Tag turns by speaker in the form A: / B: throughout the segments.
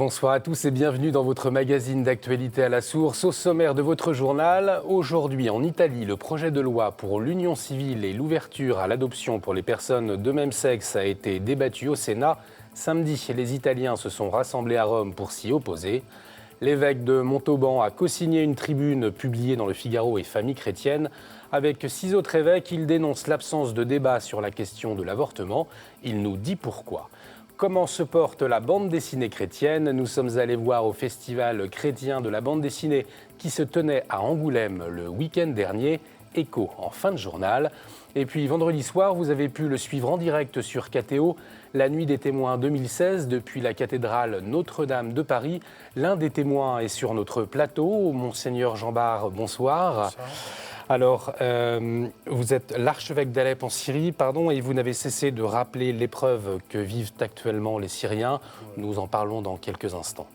A: Bonsoir à tous et bienvenue dans votre magazine d'actualité à la source. Au sommaire de votre journal, aujourd'hui en Italie, le projet de loi pour l'union civile et l'ouverture à l'adoption pour les personnes de même sexe a été débattu au Sénat. Samedi, les Italiens se sont rassemblés à Rome pour s'y opposer. L'évêque de Montauban a co-signé une tribune publiée dans le Figaro et Famille chrétienne. Avec 6 autres évêques, il dénonce l'absence de débat sur la question de l'avortement. Il nous dit pourquoi. Comment se porte la bande dessinée chrétienne? Nous sommes allés voir au Festival chrétien de la bande dessinée qui se tenait à Angoulême le week-end dernier. Écho en fin de journal. Et puis vendredi soir, vous avez pu le suivre en direct sur KTO, la Nuit des témoins 2016 depuis la cathédrale Notre-Dame de Paris. L'un des témoins est sur notre plateau, Monseigneur Jean Bart, bonsoir. Bonsoir. Alors, vous êtes l'archevêque d'Alep en Syrie, et vous n'avez cessé de rappeler l'épreuve que vivent actuellement les Syriens. Nous en parlons dans quelques instants.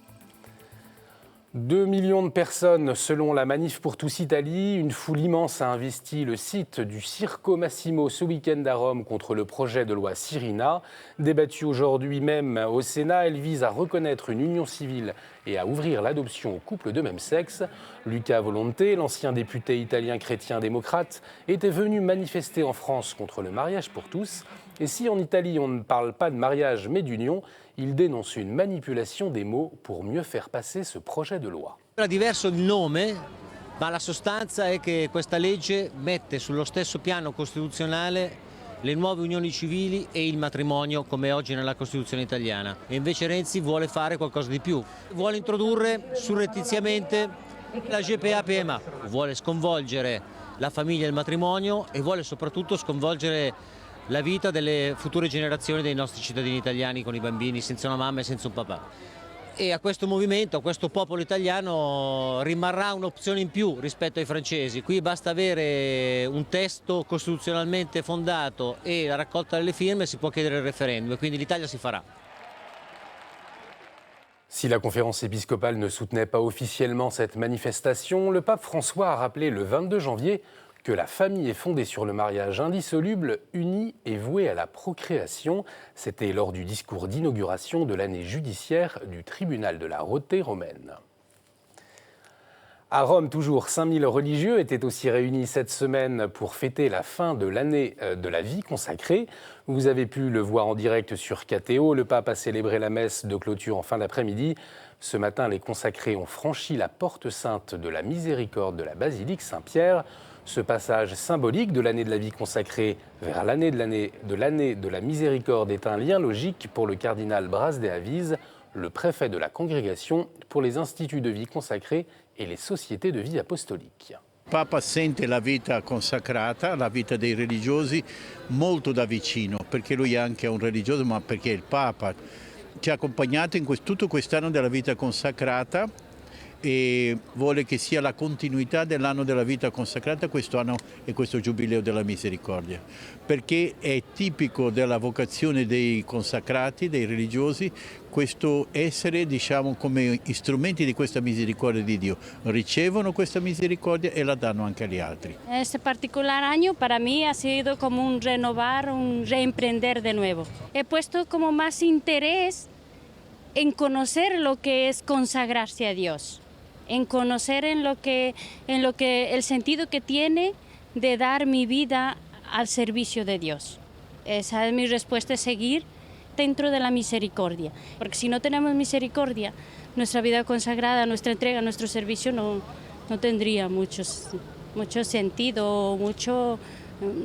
A: 2 millions de personnes selon la Manif pour tous Italie. Une foule immense a investi le site du Circo Massimo ce week-end à Rome contre le projet de loi Cyrina. Débattue aujourd'hui même au Sénat, elle vise à reconnaître une union civile et à ouvrir l'adoption aux couples de même sexe. Luca Volonté, l'ancien député italien chrétien-démocrate, était venu manifester en France contre le mariage pour tous. Et si en Italie on ne parle pas de mariage mais d'union, il dénonce une manipulation des mots pour mieux faire passer ce projet de loi.
B: Era diverso il nome, ma la sostanza è che questa legge mette sullo stesso piano costituzionale le nuove unioni civili e il matrimonio come oggi nella Costituzione italiana. E invece Renzi vuole fare qualcosa di più. Vuole introdurre surrettiziamente la GPA-PMA, vuole sconvolgere la famiglia e il matrimonio e vuole soprattutto sconvolgere la vita delle future generazioni dei nostri cittadini italiani con i bambini senza una mamma e senza un papà. E a questo movimento, a questo popolo italiano rimarrà un'opzione in più rispetto ai francesi. Qui basta avere un testo costituzionalmente fondato e la raccolta delle firme, si può chiedere il referendum e quindi l'Italia si farà.
A: Si la conférence épiscopale ne soutenait pas officiellement cette manifestation, le pape François a rappelé le 22 janvier que la famille est fondée sur le mariage indissoluble, uni et voué à la procréation. C'était lors du discours d'inauguration de l'année judiciaire du tribunal de la Roté romaine. À Rome, toujours, 5000 religieux étaient aussi réunis cette semaine pour fêter la fin de l'année de la vie consacrée. Vous avez pu le voir en direct sur KTO. Le pape a célébré la messe de clôture en fin d'après-midi. Ce matin, les consacrés ont franchi la porte sainte de la miséricorde de la basilique Saint-Pierre. Ce passage symbolique de l'année de la vie consacrée vers l'année de la miséricorde est un lien logique pour le cardinal Bras de Avise, le préfet de la congrégation pour les instituts de vie consacrés et les sociétés de vie apostolique.
C: Papa sente la vita consacrata, la vita dei religiosi molto da vicino, perché lui anche è un religioso, ma perché il Papa ci ha accompagnato in tutto quest'anno della vita consacrata e vuole che sia la continuità dell'anno della vita consacrata questo anno e questo giubileo della misericordia, perché è tipico della vocazione dei consacrati, dei religiosi, questo essere, come strumenti di questa misericordia di Dio. Ricevono questa misericordia e la danno anche agli altri.
D: Este particular año para mí ha sido como un renovar, un reemprender de nuevo. He puesto como más interés en conocer lo que es consagrarse a Dios, en conocer en lo que el sentido que tiene de dar mi vida al servicio de Dios. Esa es mi respuesta, es seguir dentro de la misericordia, porque si no tenemos misericordia, nuestra vida consagrada, nuestra entrega, nuestro servicio no tendría mucho sentido, mucho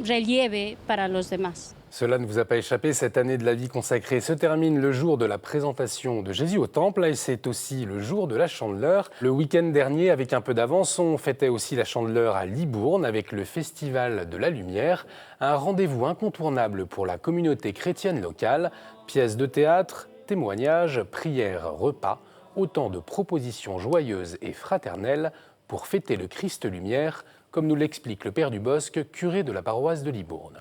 D: relieve para los demás.
A: Cela ne vous a pas échappé, cette année de la vie consacrée se termine le jour de la présentation de Jésus au Temple et c'est aussi le jour de la Chandeleur. Le week-end dernier, avec un peu d'avance, on fêtait aussi la Chandeleur à Libourne avec le Festival de la Lumière, un rendez-vous incontournable pour la communauté chrétienne locale. Pièces de théâtre, témoignages, prières, repas, autant de propositions joyeuses et fraternelles pour fêter le Christ Lumière, comme nous l'explique le Père Dubosc, curé de la paroisse de Libourne.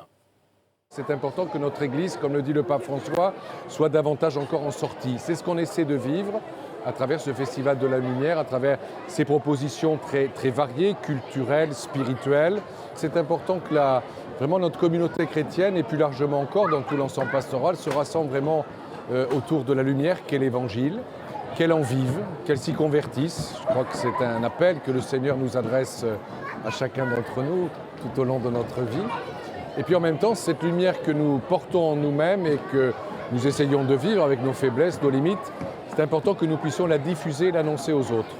E: C'est important que notre Église, comme le dit le pape François, soit davantage encore en sortie. C'est ce qu'on essaie de vivre à travers ce Festival de la Lumière, à travers ces propositions très, très variées, culturelles, spirituelles. C'est important que vraiment notre communauté chrétienne et plus largement encore dans tout l'ensemble pastoral se rassemble vraiment autour de la lumière qu'est l'Évangile, qu'elle en vive, qu'elle s'y convertisse. Je crois que c'est un appel que le Seigneur nous adresse à chacun d'entre nous tout au long de notre vie. Et puis en même temps, cette lumière que nous portons en nous-mêmes et que nous essayons de vivre avec nos faiblesses, nos limites, c'est important que nous puissions la diffuser, l'annoncer aux autres.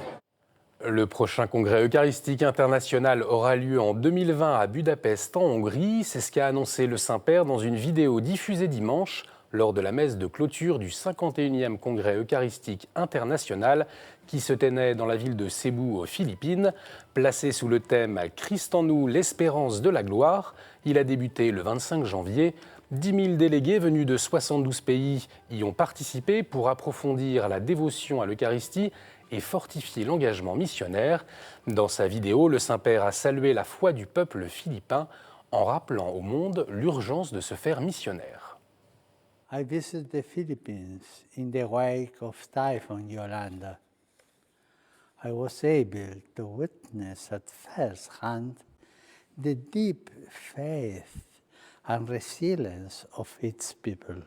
A: Le prochain congrès eucharistique international aura lieu en 2020 à Budapest, en Hongrie. C'est ce qu'a annoncé le Saint-Père dans une vidéo diffusée dimanche lors de la messe de clôture du 51e congrès eucharistique international qui se tenait dans la ville de Cebu aux Philippines. Placé sous le thème « Christ en nous, l'espérance de la gloire », il a débuté le 25 janvier. 10 000 délégués venus de 72 pays y ont participé pour approfondir la dévotion à l'Eucharistie et fortifier l'engagement missionnaire. Dans sa vidéo, le Saint-Père a salué la foi du peuple philippin en rappelant au monde l'urgence de se faire missionnaire.
F: I visited the Philippines in the wake of Typhoon Yolanda. I was able to witness at first hand the deep faith and resilience of its people.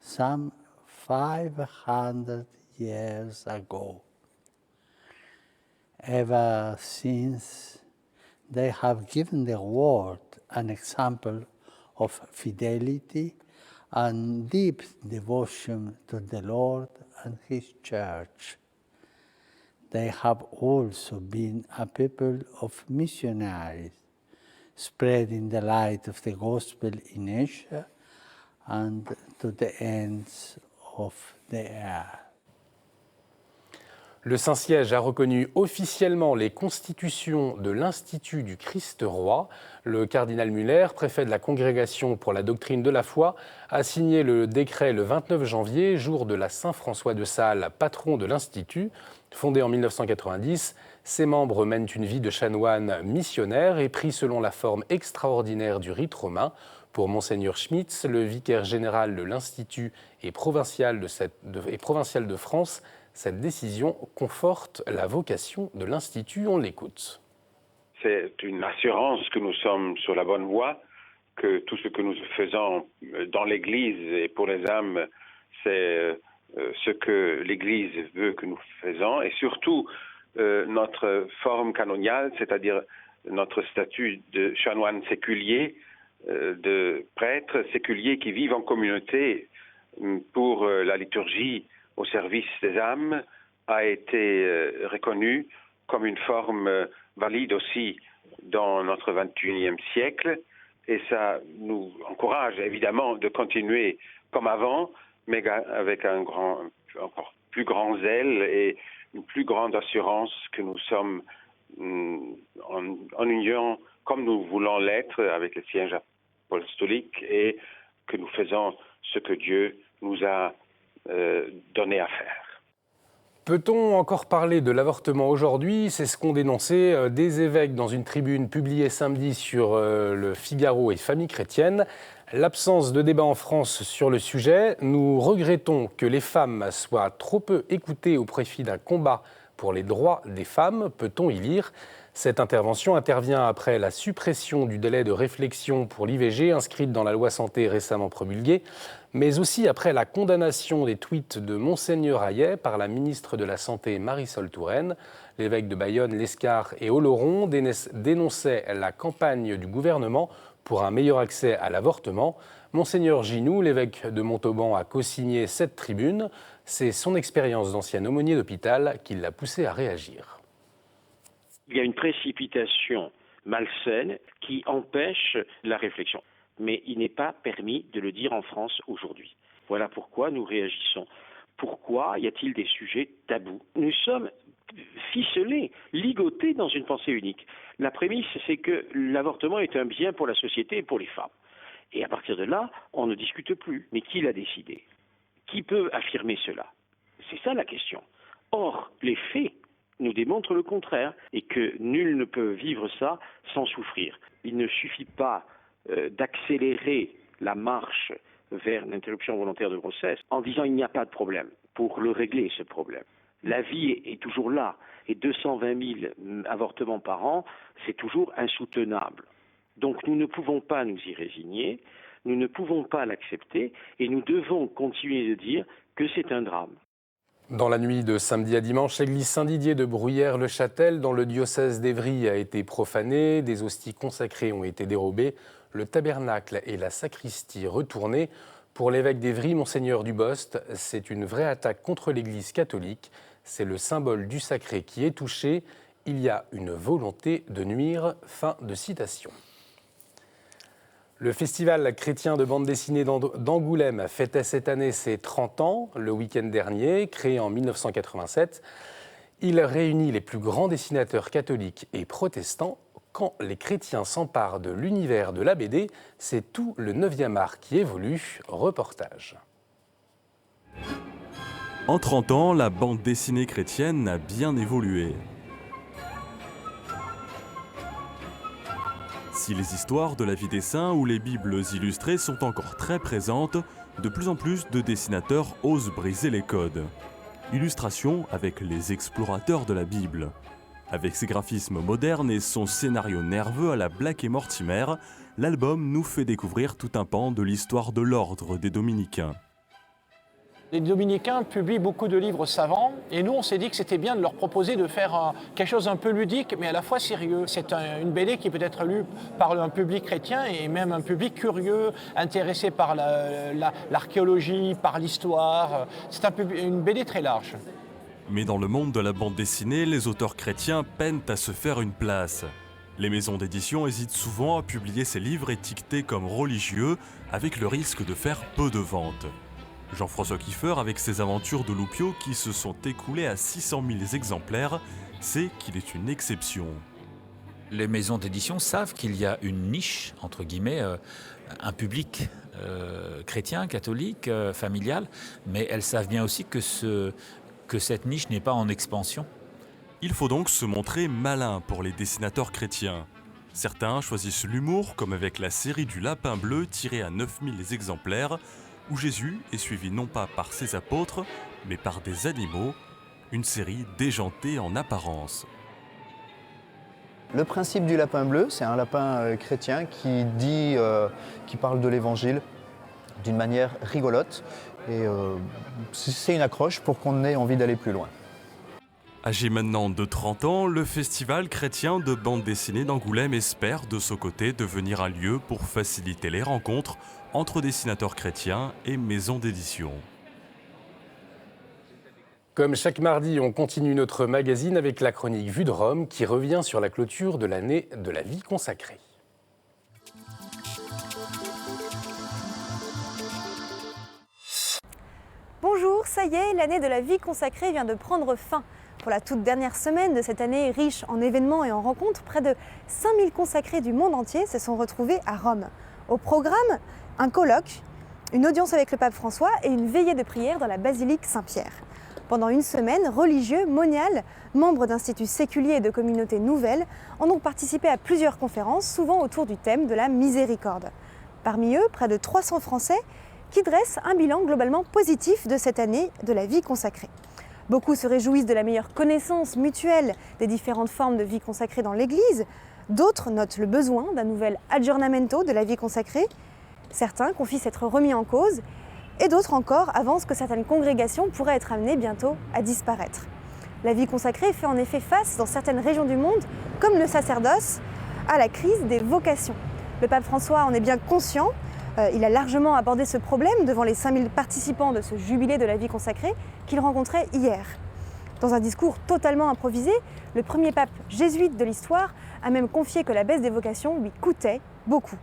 F: Some 500 years ago. Ever since, they have given the world an example of fidelity and deep devotion to the Lord and His Church. They have also been a people of missionaries, spreading the light of the gospel in Asia and to the ends of the earth.
A: Le Saint-Siège a reconnu officiellement les constitutions de l'Institut du Christ-Roi. Le cardinal Muller, préfet de la Congrégation pour la doctrine de la foi, a signé le décret le 29 janvier, jour de la Saint-François de Sales, patron de l'Institut. Fondé en 1990, ses membres mènent une vie de chanoine missionnaire et pris selon la forme extraordinaire du rite romain. Pour Monseigneur Schmitz, le vicaire général de l'Institut et provincial de France, cette décision conforte la vocation de l'Institut. On l'écoute.
G: C'est une assurance que nous sommes sur la bonne voie, que tout ce que nous faisons dans l'Église et pour les âmes, c'est ce que l'Église veut que nous faisons, et surtout notre forme canoniale, c'est-à-dire notre statut de chanoine séculier, de prêtre séculier qui vivent en communauté pour la liturgie au service des âmes, a été reconnu comme une forme valide aussi dans notre 21e siècle. Et ça nous encourage évidemment de continuer comme avant, mais avec un encore plus grand zèle et une plus grande assurance que nous sommes en union comme nous voulons l'être avec le siège apostolique et que nous faisons ce que Dieu nous a donné à faire.
A: Peut-on encore parler de l'avortement aujourd'hui? C'est ce qu'ont dénoncé des évêques dans une tribune publiée samedi sur le Figaro et Famille chrétienne. L'absence de débat en France sur le sujet. Nous regrettons que les femmes soient trop peu écoutées au profit d'un combat pour les droits des femmes, peut-on y lire. Cette intervention intervient après la suppression du délai de réflexion pour l'IVG inscrite dans la loi santé récemment promulguée, mais aussi après la condamnation des tweets de Monseigneur Hayet par la ministre de la Santé Marisol Touraine. L'évêque de Bayonne, Lescar et Oloron dénonçaient la campagne du gouvernement pour un meilleur accès à l'avortement. Monseigneur Ginoux, l'évêque de Montauban, a co-signé cette tribune. C'est son expérience d'ancien aumônier d'hôpital qui l'a poussé à réagir.
H: Il y a une précipitation malsaine qui empêche la réflexion. Mais il n'est pas permis de le dire en France aujourd'hui. Voilà pourquoi nous réagissons. Pourquoi y a-t-il des sujets tabous? Nous sommes ficelés, ligotés dans une pensée unique. La prémisse, c'est que l'avortement est un bien pour la société et pour les femmes. Et à partir de là, on ne discute plus. Mais qui l'a décidé? Qui peut affirmer cela? C'est ça la question. Or, les faits nous démontrent le contraire et que nul ne peut vivre ça sans souffrir. Il ne suffit pas d'accélérer la marche vers l'interruption volontaire de grossesse en disant il n'y a pas de problème pour le régler ce problème. La vie est toujours là et 220 000 avortements par an, c'est toujours insoutenable. Donc nous ne pouvons pas nous y résigner, nous ne pouvons pas l'accepter et nous devons continuer de dire que c'est un drame.
A: Dans la nuit de samedi à dimanche, l'église Saint-Didier de Bruyères-le-Châtel, dans le diocèse d'Évry, a été profanée. Des hosties consacrées ont été dérobées. Le tabernacle et la sacristie retournés. Pour l'évêque d'Évry, Monseigneur Dubost, c'est une vraie attaque contre l'église catholique. C'est le symbole du sacré qui est touché. Il y a une volonté de nuire. Fin de citation. Le festival chrétien de bande dessinée d'Angoulême fêtait cette année ses 30 ans, le week-end dernier, créé en 1987. Il réunit les plus grands dessinateurs catholiques et protestants. Quand les chrétiens s'emparent de l'univers de la BD, c'est tout le 9e art qui évolue. Reportage.
I: En 30 ans, la bande dessinée chrétienne a bien évolué. Si les histoires de la vie des saints ou les bibles illustrées sont encore très présentes, de plus en plus de dessinateurs osent briser les codes. Illustration avec les explorateurs de la Bible. Avec ses graphismes modernes et son scénario nerveux à la Black et Mortimer, l'album nous fait découvrir tout un pan de l'histoire de l'ordre des Dominicains.
J: Les Dominicains publient beaucoup de livres savants et nous on s'est dit que c'était bien de leur proposer de faire quelque chose un peu ludique mais à la fois sérieux. C'est une BD qui peut être lue par un public chrétien et même un public curieux, intéressé par l'archéologie, par l'histoire. C'est une BD très large.
I: Mais dans le monde de la bande dessinée, les auteurs chrétiens peinent à se faire une place. Les maisons d'édition hésitent souvent à publier ces livres étiquetés comme religieux avec le risque de faire peu de ventes. Jean-François Kiefer, avec ses aventures de Loupio qui se sont écoulées à 600 000 exemplaires, sait qu'il est une exception.
K: Les maisons d'édition savent qu'il y a une niche, entre guillemets, un public chrétien, catholique, familial, mais elles savent bien aussi que cette niche n'est pas en expansion.
I: Il faut donc se montrer malin pour les dessinateurs chrétiens. Certains choisissent l'humour, comme avec la série du Lapin Bleu tirée à 9000 exemplaires, où Jésus est suivi non pas par ses apôtres, mais par des animaux, une série déjantée en apparence.
L: Le principe du lapin bleu, c'est un lapin chrétien qui parle de l'évangile d'une manière rigolote. Et c'est une accroche pour qu'on ait envie d'aller plus loin.
I: Âgé maintenant de 30 ans, le festival chrétien de bande dessinée d'Angoulême espère de ce côté devenir un lieu pour faciliter les rencontres entre dessinateurs chrétiens et maisons d'édition.
A: Comme chaque mardi, on continue notre magazine avec la chronique Vue de Rome qui revient sur la clôture de l'année de la vie consacrée.
M: Bonjour, ça y est, l'année de la vie consacrée vient de prendre fin. Pour la toute dernière semaine de cette année riche en événements et en rencontres, près de 5000 consacrés du monde entier se sont retrouvés à Rome. Au programme, un colloque, une audience avec le pape François et une veillée de prière dans la basilique Saint-Pierre. Pendant une semaine, religieux, moniales, membres d'instituts séculiers et de communautés nouvelles ont donc participé à plusieurs conférences, souvent autour du thème de la miséricorde. Parmi eux, près de 300 Français qui dressent un bilan globalement positif de cette année de la vie consacrée. Beaucoup se réjouissent de la meilleure connaissance mutuelle des différentes formes de vie consacrée dans l'Église. D'autres notent le besoin d'un nouvel aggiornamento de la vie consacrée. Certains confient s'être remis en cause. Et d'autres encore avancent que certaines congrégations pourraient être amenées bientôt à disparaître. La vie consacrée fait en effet face, dans certaines régions du monde, comme le sacerdoce, à la crise des vocations. Le pape François en est bien conscient. Il a largement abordé ce problème devant les 5000 participants de ce jubilé de la vie consacrée qu'il rencontrait hier. Dans un discours totalement improvisé, le premier pape jésuite de l'histoire a même confié que la baisse des vocations lui coûtait beaucoup.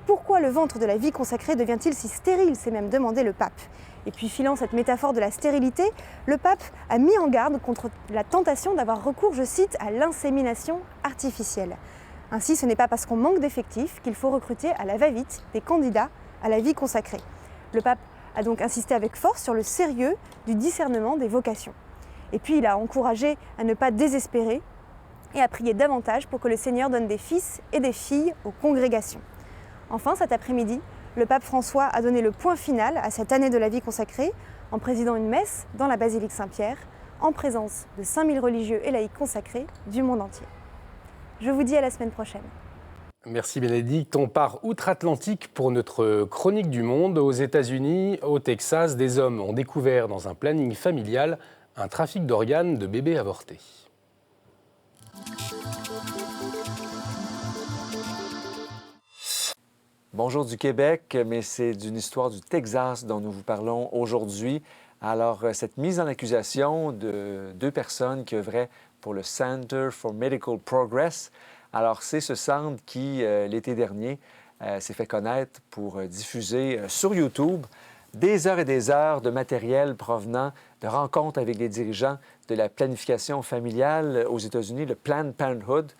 M: Pourquoi le ventre de la vie consacrée devient-il si stérile, s'est même demandé le pape. Et puis filant cette métaphore de la stérilité, le pape a mis en garde contre la tentation d'avoir recours, je cite, à l'insémination artificielle. Ainsi, ce n'est pas parce qu'on manque d'effectifs qu'il faut recruter à la va-vite des candidats à la vie consacrée. Le pape a donc insisté avec force sur le sérieux du discernement des vocations. Et puis il a encouragé à ne pas désespérer et à prier davantage pour que le Seigneur donne des fils et des filles aux congrégations. Enfin, cet après-midi, le pape François a donné le point final à cette année de la vie consacrée en présidant une messe dans la basilique Saint-Pierre en présence de 5000 religieux et laïcs consacrés du monde entier. Je vous dis à la semaine prochaine.
A: Merci Bénédicte. On part outre-Atlantique pour notre chronique du monde. Aux États-Unis, au Texas, des hommes ont découvert dans un planning familial un trafic d'organes de bébés avortés.
N: Bonjour du Québec, mais c'est d'une histoire du Texas dont nous vous parlons aujourd'hui. Alors, cette mise en accusation de 2 personnes qui œuvraient pour le Center for Medical Progress. Alors, c'est ce centre qui, l'été dernier, s'est fait connaître pour diffuser sur YouTube des heures et des heures de matériel provenant de rencontres avec des dirigeants de la planification familiale aux États-Unis, le Planned Parenthood.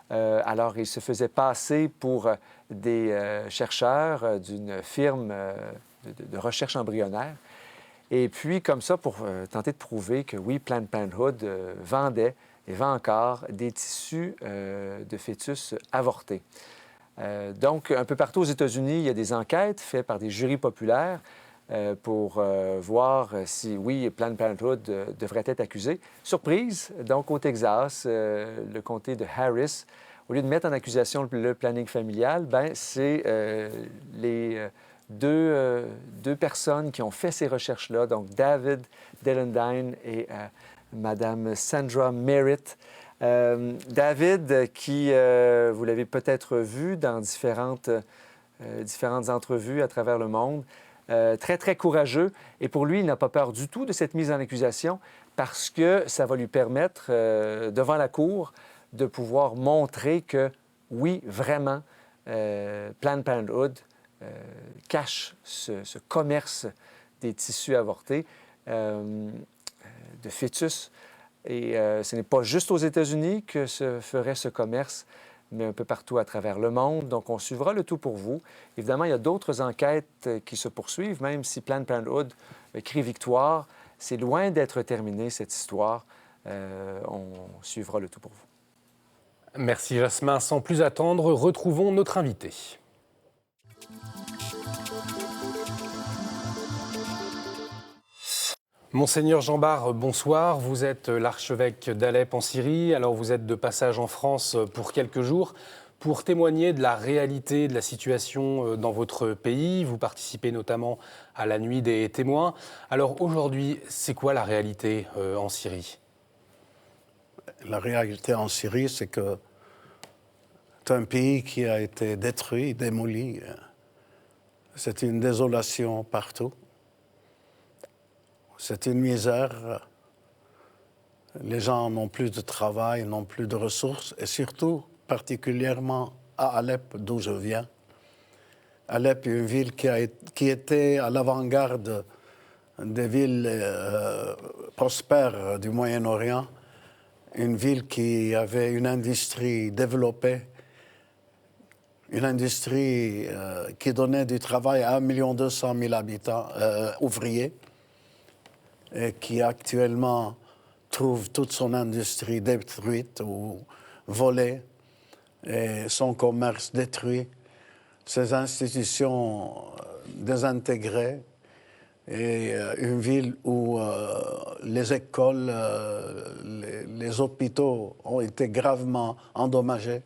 N: Alors, ils se faisaient passer pour des chercheurs d'une firme de recherche embryonnaire. Et puis, comme ça, pour tenter de prouver que oui, Planned Parenthood vendait et vend encore des tissus de fœtus avortés. Donc, un peu partout aux États-Unis, il y a des enquêtes faites par des jurys populaires pour voir si, oui, Planned Parenthood devrait être accusé. Surprise, donc au Texas, le comté de Harris, au lieu de mettre en accusation le planning familial, ben c'est les deux personnes qui ont fait ces recherches-là, donc David Delendine et Madame Sandra Merritt. David, qui, vous l'avez peut-être vu dans différentes entrevues à travers le monde, très, très courageux. Et pour lui, il n'a pas peur du tout de cette mise en accusation parce que ça va lui permettre, devant la cour, de pouvoir montrer que, oui, vraiment, Planned Parenthood cache ce commerce des tissus avortés, de fœtus. Et ce n'est pas juste aux États-Unis que se ferait ce commerce, mais un peu partout à travers le monde. Donc, on suivra le tout pour vous. Évidemment, il y a d'autres enquêtes qui se poursuivent, même si Planned Parenthood crie victoire. C'est loin d'être terminé, cette histoire. On suivra le tout pour vous.
A: Merci Jasmin. Sans plus attendre, retrouvons notre invité. Monseigneur Jean Bart, bonsoir. Vous êtes l'archevêque d'Alep en Syrie. Alors vous êtes de passage en France pour quelques jours pour témoigner de la réalité de la situation dans votre pays. Vous participez notamment à la nuit des témoins. Alors aujourd'hui, c'est quoi la réalité en Syrie ?
O: La réalité en Syrie, c'est que c'est un pays qui a été détruit, démoli. C'est une désolation partout. C'est une misère. Les gens n'ont plus de travail, n'ont plus de ressources, et surtout, particulièrement à Alep, d'où je viens. Alep est une ville qui était à l'avant-garde des villes prospères du Moyen-Orient, une ville qui avait une industrie développée, une industrie qui donnait du travail à 1 200 000 habitants, ouvriers, et qui actuellement trouve toute son industrie détruite ou volée, et son commerce détruit, ses institutions désintégrées, et une ville où les écoles, les hôpitaux ont été gravement endommagés.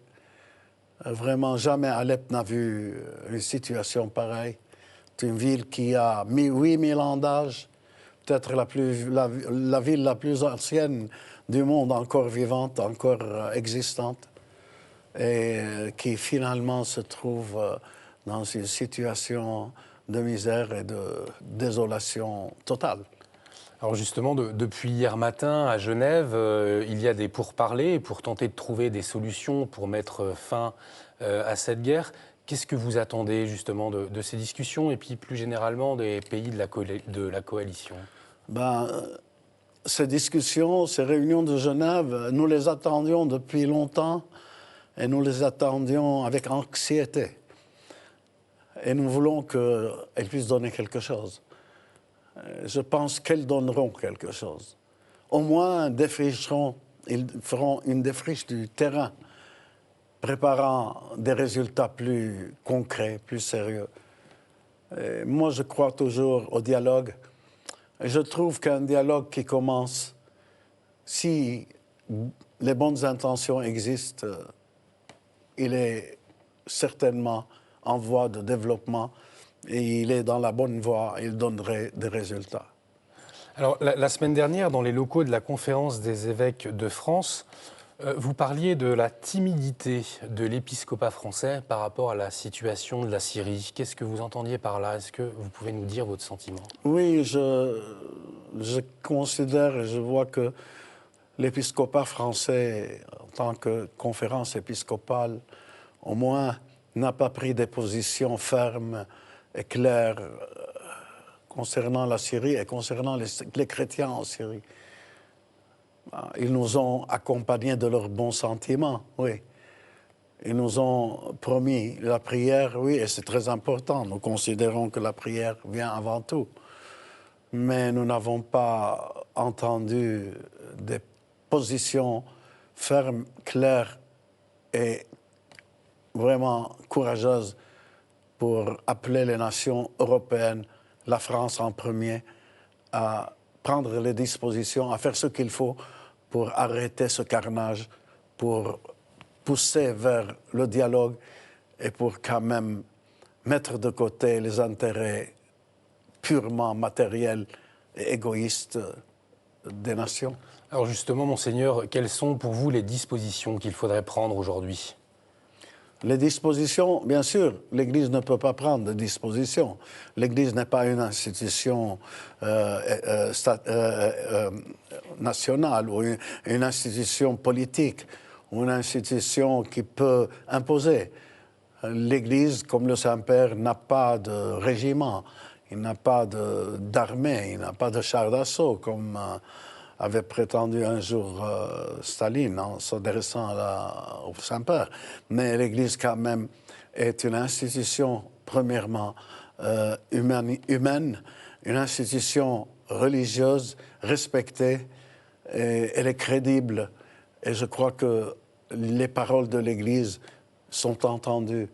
O: Vraiment, jamais Alep n'a vu une situation pareille. C'est une ville qui a 8000 ans d'âge, peut-être la ville la plus ancienne du monde, encore vivante, encore existante, et qui finalement se trouve dans une situation de misère et de désolation totale.
A: Alors justement, depuis hier matin à Genève, il y a des pourparlers pour tenter de trouver des solutions pour mettre fin à cette guerre. Qu'est-ce que vous attendez justement de ces discussions et puis plus généralement des pays de la coalition ?
O: Ces discussions, ces réunions de Genève, nous les attendions depuis longtemps et nous les attendions avec anxiété. Et nous voulons qu'elles puissent donner quelque chose. Je pense qu'elles donneront quelque chose. Au moins, ils feront une défriche du terrain, préparant des résultats plus concrets, plus sérieux. Et moi, je crois toujours au dialogue. Et je trouve qu'un dialogue qui commence, si les bonnes intentions existent, il est certainement en voie de développement et il est dans la bonne voie, il donnerait des résultats.
A: Alors, la semaine dernière, dans les locaux de la Conférence des évêques de France, vous parliez de la timidité de l'épiscopat français par rapport à la situation de la Syrie. Qu'est-ce que vous entendiez par là? Est-ce que vous pouvez nous dire votre sentiment?
O: Oui, je considère et je vois que l'épiscopat français, en tant que conférence épiscopale, au moins n'a pas pris des positions fermes et claires concernant la Syrie et concernant les chrétiens en Syrie. Ils nous ont accompagnés de leurs bons sentiments, oui. Ils nous ont promis la prière, oui, et c'est très important. Nous considérons que la prière vient avant tout. Mais nous n'avons pas entendu des positions fermes, claires et vraiment courageuses pour appeler les nations européennes, la France en premier, à prendre les dispositions, à faire ce qu'il faut pour arrêter ce carnage, pour pousser vers le dialogue et pour quand même mettre de côté les intérêts purement matériels et égoïstes des nations.
A: Alors justement, Monseigneur, quelles sont pour vous les dispositions qu'il faudrait prendre aujourd'hui?
O: Les dispositions, bien sûr, l'Église ne peut pas prendre de dispositions. L'Église n'est pas une institution nationale ou une institution politique ou une institution qui peut imposer. L'Église, comme le Saint-Père, n'a pas de régiment, il n'a pas d'armée, il n'a pas de char d'assaut, comme avait prétendu un jour Staline en s'adressant au Saint-Père. Mais l'Église, quand même, est une institution, premièrement, humaine, une institution religieuse, respectée, et elle est crédible. Et je crois que les paroles de l'Église sont entendues.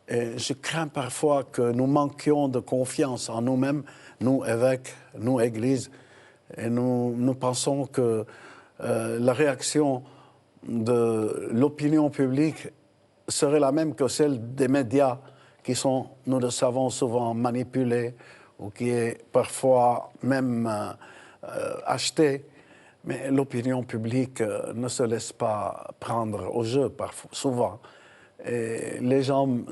O: Et je crains parfois que nous manquions de confiance en nous-mêmes, nous évêques, nous Églises, et nous pensons que la réaction de l'opinion publique serait la même que celle des médias qui sont, nous le savons, souvent manipulés ou qui est parfois même acheté. Mais l'opinion publique ne se laisse pas prendre au jeu, parfois, souvent. Et les hommes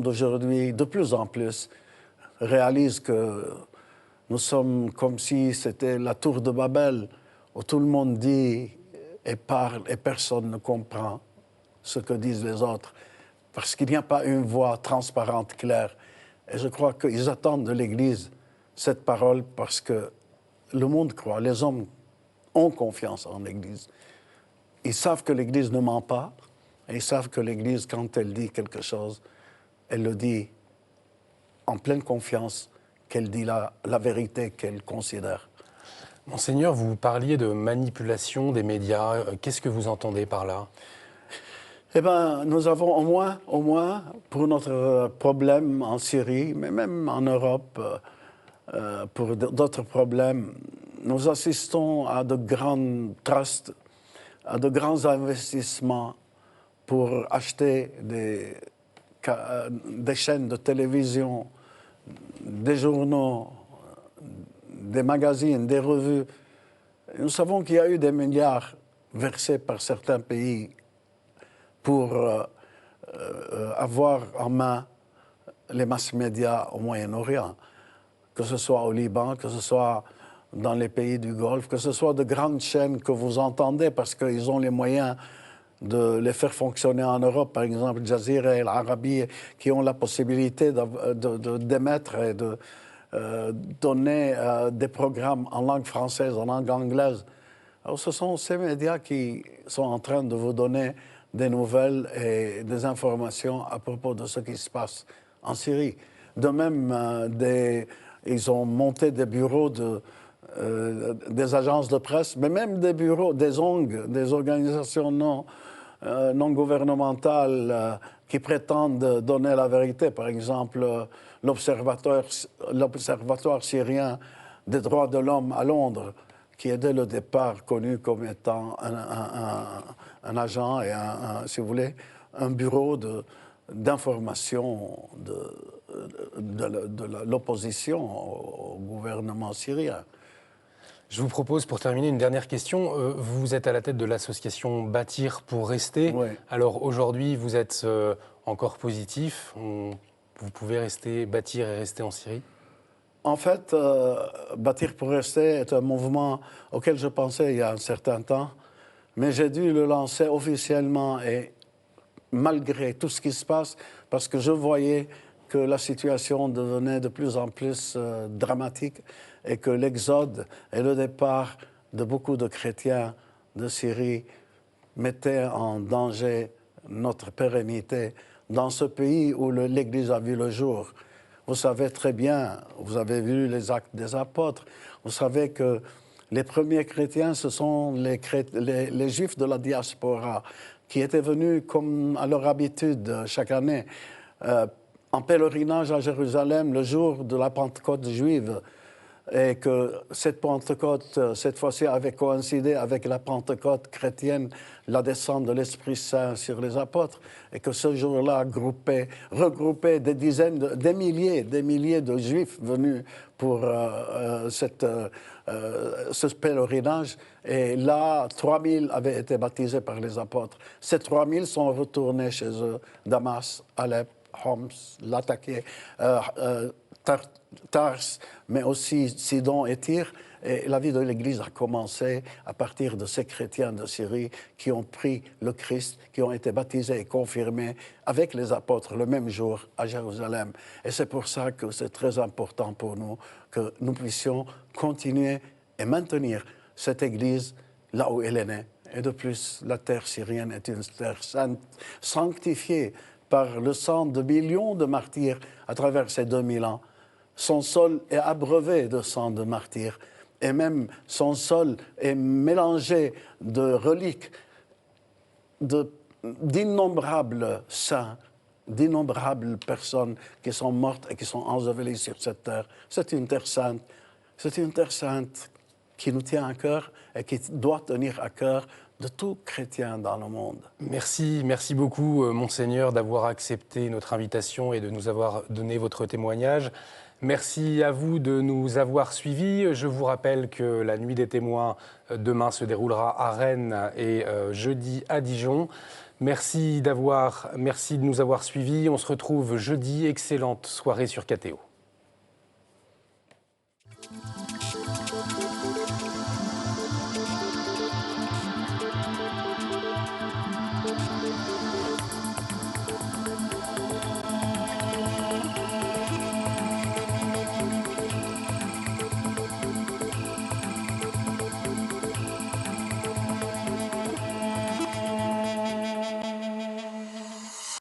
O: d'aujourd'hui, de plus en plus, réalisent que nous sommes comme si c'était la tour de Babel, où tout le monde dit et parle et personne ne comprend ce que disent les autres, parce qu'il n'y a pas une voix transparente, claire. Et je crois qu'ils attendent de l'Église cette parole parce que le monde croit, les hommes ont confiance en l'Église. Ils savent que l'Église ne ment pas, et ils savent que l'Église, quand elle dit quelque chose, elle le dit en pleine confiance, qu'elle dit la vérité qu'elle considère.
A: Monseigneur, vous parliez de manipulation des médias. Qu'est-ce que vous entendez par là?
O: Eh bien, nous avons au moins, pour notre problème en Syrie, mais même en Europe, pour d'autres problèmes, nous assistons à de grands trusts, à de grands investissements pour acheter des chaînes de télévision, des journaux, des magazines, des revues. Nous savons qu'il y a eu des milliards versés par certains pays pour avoir en main les mass-médias au Moyen-Orient, que ce soit au Liban, que ce soit dans les pays du Golfe, que ce soit de grandes chaînes que vous entendez parce qu'ils ont les moyens de les faire fonctionner en Europe, par exemple Jazeera et l'Arabie, qui ont la possibilité d'émettre et de donner des programmes en langue française, en langue anglaise. Alors ce sont ces médias qui sont en train de vous donner des nouvelles et des informations à propos de ce qui se passe en Syrie. De même, ils ont monté des bureaux des agences de presse, mais même des bureaux, des ONG, des organisations non gouvernementales qui prétendent donner la vérité. Par exemple, l'Observatoire syrien des droits de l'homme à Londres, qui est dès le départ connu comme étant un agent et, si vous voulez, un bureau d'information de l'opposition au gouvernement syrien.
A: Je vous propose, pour terminer, une dernière question. Vous êtes à la tête de l'association Bâtir pour rester.
O: Oui.
A: Alors aujourd'hui, vous êtes encore positif. Vous pouvez bâtir et rester en Syrie?
O: En fait, Bâtir pour rester est un mouvement auquel je pensais il y a un certain temps, mais j'ai dû le lancer officiellement et malgré tout ce qui se passe, parce que je voyais que la situation devenait de plus en plus dramatique et que l'exode et le départ de beaucoup de chrétiens de Syrie mettaient en danger notre pérennité dans ce pays où l'Église a vu le jour. Vous savez très bien, vous avez vu les actes des apôtres, vous savez que les premiers chrétiens, ce sont les Juifs de la diaspora qui étaient venus, comme à leur habitude chaque année, en pèlerinage à Jérusalem le jour de la Pentecôte juive, et que cette Pentecôte, cette fois-ci, avait coïncidé avec la Pentecôte chrétienne, la descente de l'Esprit Saint sur les apôtres, et que ce jour-là regroupait des dizaines, des milliers de Juifs venus pour ce pèlerinage. Et là, 3000 avaient été baptisés par les apôtres. Ces 3000 sont retournés chez eux, Damas, Alep, Homs, Latakia, Tars, mais aussi Sidon et Tyr. Et la vie de l'Église a commencé à partir de ces chrétiens de Syrie qui ont pris le Christ, qui ont été baptisés et confirmés avec les apôtres le même jour à Jérusalem. Et c'est pour ça que c'est très important pour nous que nous puissions continuer et maintenir cette Église là où elle est née. Et de plus, la terre syrienne est une terre sainte, sanctifiée par le sang de millions de martyrs à travers ces 2000 ans. Son sol est abreuvé de sang de martyrs et même son sol est mélangé de reliques d'innombrables saints, d'innombrables personnes qui sont mortes et qui sont ensevelies sur cette terre. C'est une terre sainte. C'est une terre sainte qui nous tient à cœur et qui doit tenir à cœur de tout chrétien dans le monde.
A: Merci beaucoup, Monseigneur, d'avoir accepté notre invitation et de nous avoir donné votre témoignage. Merci à vous de nous avoir suivis. Je vous rappelle que la Nuit des témoins demain se déroulera à Rennes et jeudi à Dijon. Merci de nous avoir suivis. On se retrouve jeudi. Excellente soirée sur KTO.